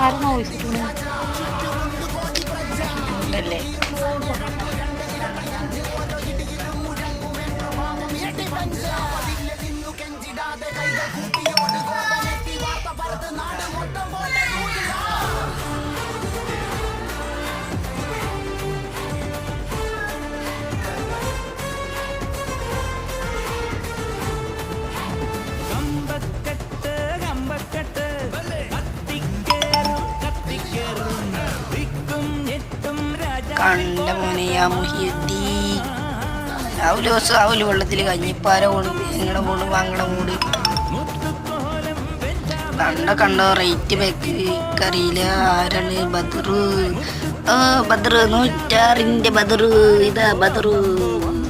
ആരും നോയിച്ചിട്ടുണ്ട് ഉണ്ടല്ലേ. കണ്ട മോനെ ആ മുഹിയുദ്ദീൻ രാവിലെ രാവിലെ വെള്ളത്തിൽ കഞ്ഞിപ്പാര പോണ് എങ്ങടെ പോണ് വാങ്ങടെ മൂട് കണ്ട റേറ്റ് ബാക്ക് അറിയില്ല. ആരാണ്? ബദറു. ബദറ് 106 ബദറു. ഇതാ ബദറു.